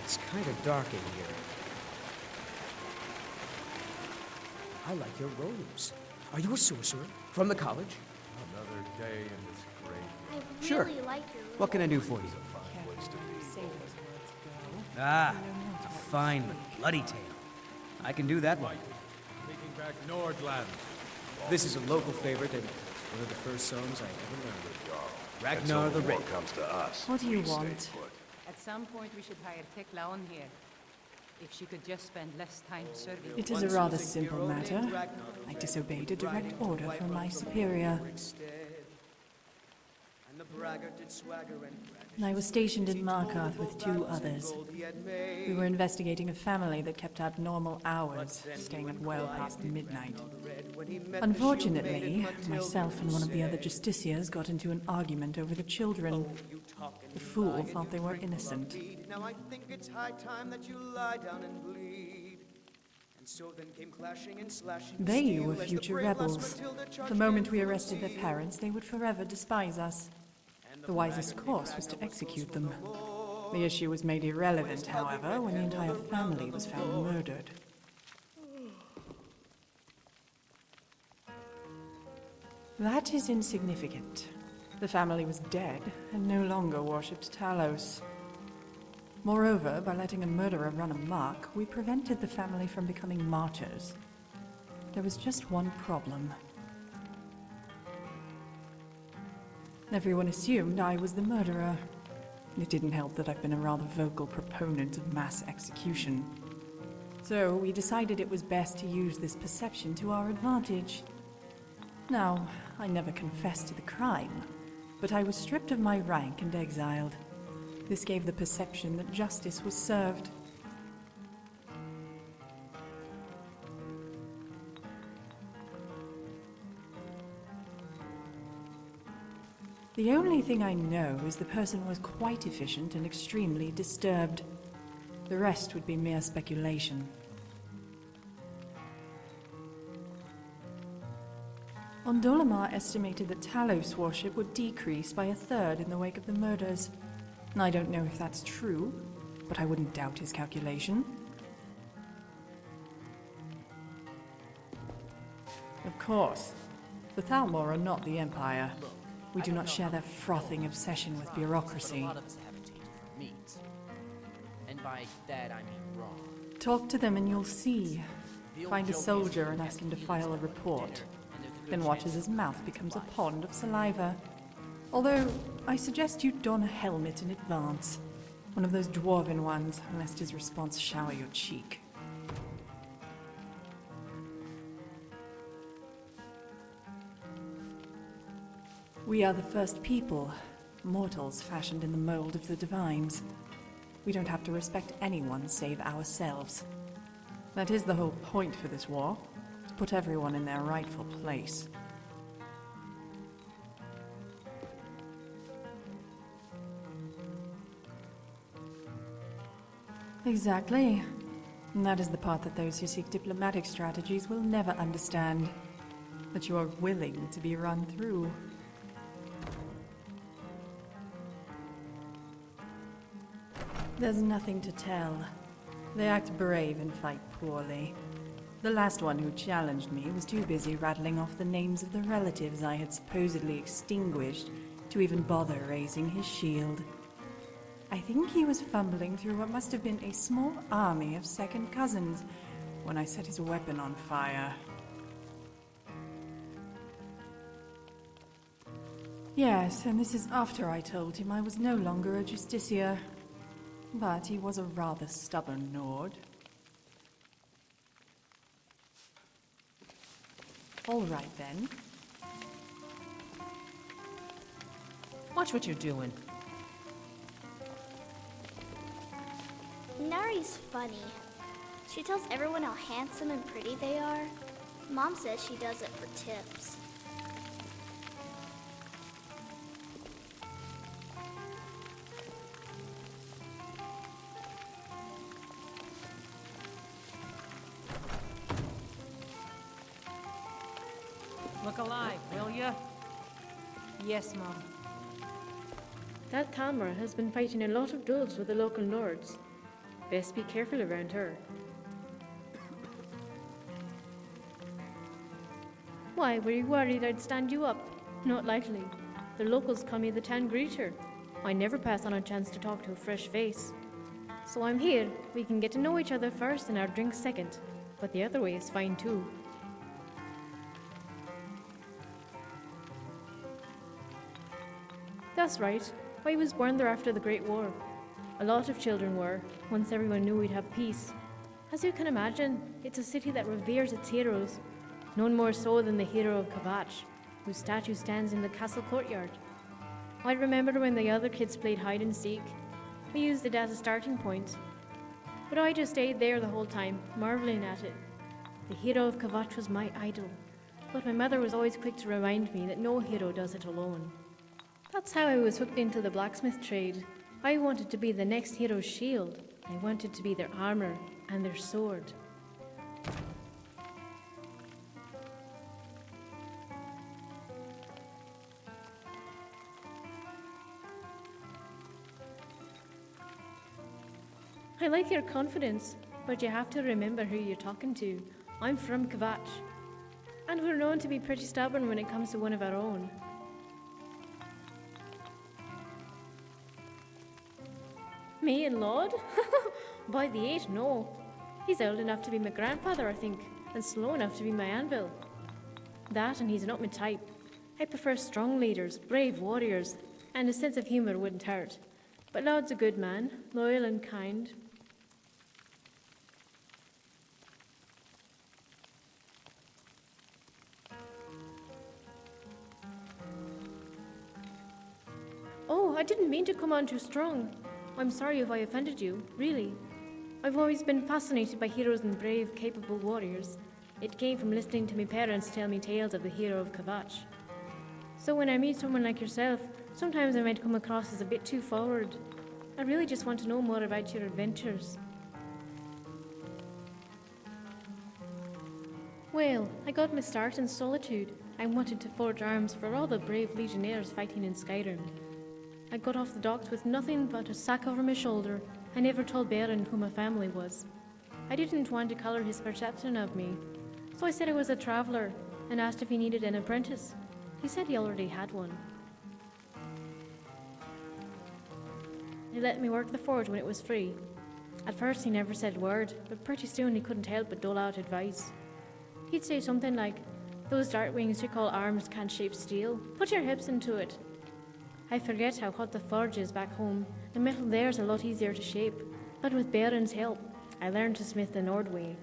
It's kind of dark in here. I like your robes. Are you a sorcerer? From the college? Another day in this grave. I really Sure. like your What can I do for you? Ah, a fine but bloody tale. I can do that one. Taking back Nordland. This is a local favorite and one of the first songs I ever learned. Ragnar the Red. Comes to us. What do you want? At some point, we should hire Tekla on here. If she could just spend less time serving. It is a rather simple matter. I disobeyed a direct order from my superior. I was stationed in Markarth with 2 others. We were investigating a family that kept abnormal hours, staying up well past midnight. Unfortunately, myself and one of the other justiciars got into an argument over the children. The fool thought they were innocent. Now I think it's high time that you lie down and bleed. And so then came clashing and slashing. They were future rebels. The moment we arrested their parents, they would forever despise us. The wisest course was to execute them. The issue was made irrelevant, however, when the entire family was found murdered. That is insignificant. The family was dead and no longer worshipped Talos. Moreover, by letting a murderer run amok, we prevented the family from becoming martyrs. There was just one problem. Everyone assumed I was the murderer. It didn't help that I've been a rather vocal proponent of mass execution. So we decided it was best to use this perception to our advantage. Now, I never confessed to the crime, but I was stripped of my rank and exiled. This gave the perception that justice was served. The only thing I know is the person was quite efficient and extremely disturbed. The rest would be mere speculation. Ondolamar estimated that Talos worship would decrease by 1/3 in the wake of the murders. I don't know if that's true, but I wouldn't doubt his calculation. Of course, the Thalmor are not the Empire. We do not share their frothing obsession with bureaucracy. A lot of us haven't changed for meat. And by that I mean wrong. Talk to them and you'll see. Find a soldier and ask him to file a report. Then watch as his mouth becomes a pond of saliva. Although, I suggest you don a helmet in advance. One of those dwarven ones, lest his response shower your cheek. We are the first people, mortals fashioned in the mold of the divines. We don't have to respect anyone save ourselves. That is the whole point for this war, to put everyone in their rightful place. Exactly. And that is the part that those who seek diplomatic strategies will never understand. That you are willing to be run through. There's nothing to tell. They act brave and fight poorly. The last one who challenged me was too busy rattling off the names of the relatives I had supposedly extinguished to even bother raising his shield. I think he was fumbling through what must have been a small army of second cousins when I set his weapon on fire. Yes, and this is after I told him I was no longer a justiciar. But he was a rather stubborn Nord. All right, then. Watch what you're doing. Nari's funny. She tells everyone how handsome and pretty they are. Mom says she does it for tips. Look alive, will ya? Yes, Mom. That Thalmor has been fighting a lot of duels with the local lords. Best be careful around her. Why, were you worried I'd stand you up? Not likely. The locals call me the town greeter. I never pass on a chance to talk to a fresh face. So I'm here. We can get to know each other first and our drinks second. But the other way is fine too. That's right. I was born there after the Great War. A lot of children were, once everyone knew we'd have peace. As you can imagine, it's a city that reveres its heroes. None more so than the hero of Khajiit, whose statue stands in the castle courtyard. I remember when the other kids played hide and seek. We used it as a starting point. But I just stayed there the whole time, marveling at it. The hero of Khajiit was my idol, but my mother was always quick to remind me that no hero does it alone. That's how I was hooked into the blacksmith trade. I wanted to be the next hero's shield. I wanted to be their armor and their sword. I like your confidence, but you have to remember who you're talking to. I'm from Khajiit, and we're known to be pretty stubborn when it comes to one of our own. Me and Lord? By the 8, no. He's old enough to be my grandfather, I think, and slow enough to be my anvil. That, and he's not my type. I prefer strong leaders, brave warriors, and a sense of humour wouldn't hurt. But Lord's a good man, loyal and kind. Oh, I didn't mean to come on too strong. I'm sorry if I offended you, really. I've always been fascinated by heroes and brave, capable warriors. It came from listening to my parents tell me tales of the hero of Khajiit. So when I meet someone like yourself, sometimes I might come across as a bit too forward. I really just want to know more about your adventures. Well, I got my start in solitude. I wanted to forge arms for all the brave legionnaires fighting in Skyrim. I got off the docks with nothing but a sack over my shoulder. I never told Baron who my family was. I didn't want to colour his perception of me, so I said I was a traveller and asked if he needed an apprentice. He said he already had one. He let me work the forge when it was free. At first he never said a word, but pretty soon he couldn't help but dole out advice. He'd say something like, "Those dart wings you call arms can't shape steel. Put your hips into it." I forget how hot the forge is back home. The metal there's a lot easier to shape, but with Baron's help, I learned to smith the Nord way.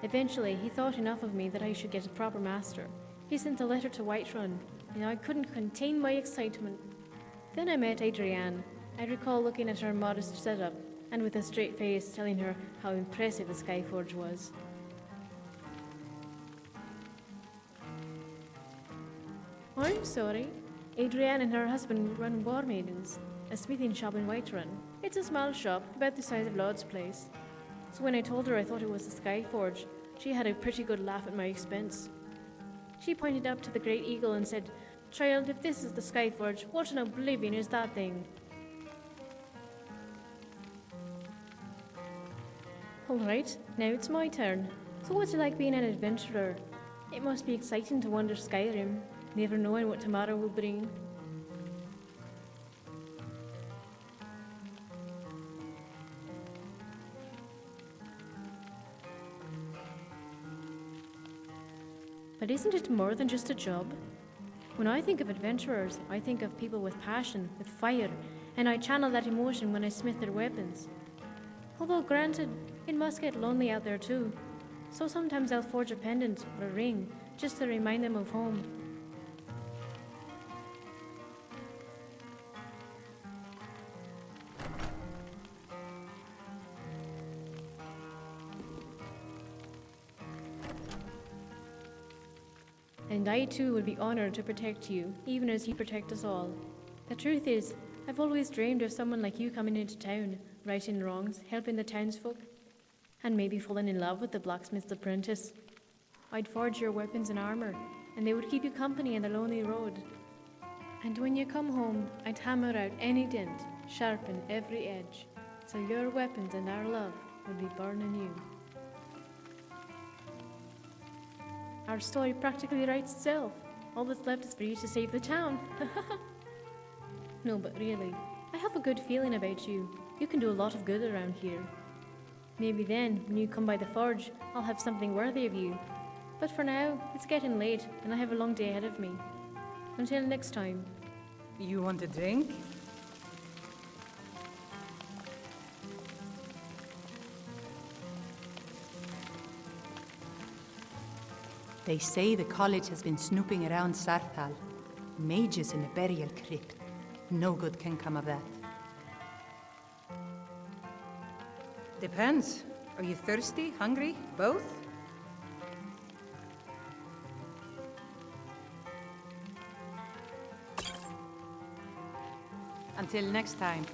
Eventually, he thought enough of me that I should get a proper master. He sent a letter to Whiterun, and I couldn't contain my excitement. Then I met Adrienne. I recall looking at her modest setup, and with a straight face telling her how impressive the Skyforge was. I'm sorry. Adrienne and her husband run War Maidens, a smithing shop in Whiterun. It's a small shop, about the size of Lord's place. So when I told her I thought it was the Skyforge, she had a pretty good laugh at my expense. She pointed up to the Great Eagle and said, "Child, if this is the Skyforge, what in oblivion is that thing?" All right, now it's my turn. So what's it like being an adventurer? It must be exciting to wander Skyrim, never knowing what tomorrow will bring. But isn't it more than just a job? When I think of adventurers, I think of people with passion, with fire, and I channel that emotion when I smith their weapons. Although granted, it must get lonely out there too. So sometimes I'll forge a pendant or a ring just to remind them of home. And I too would be honoured to protect you, even as you protect us all. The truth is, I've always dreamed of someone like you coming into town, righting wrongs, helping the townsfolk, and maybe falling in love with the blacksmith's apprentice. I'd forge your weapons and armour, and they would keep you company on the lonely road. And when you come home, I'd hammer out any dent, sharpen every edge, so your weapons and our love will be burning you. Our story practically writes itself. All that's left is for you to save the town. No, but really, I have a good feeling about you. You can do a lot of good around here. Maybe then, when you come by the forge, I'll have something worthy of you. But for now, it's getting late, and I have a long day ahead of me. Until next time. You want a drink? They say the college has been snooping around Sarthal. Mages in a burial crypt. No good can come of that. Depends. Are you thirsty, hungry, both? Until next time.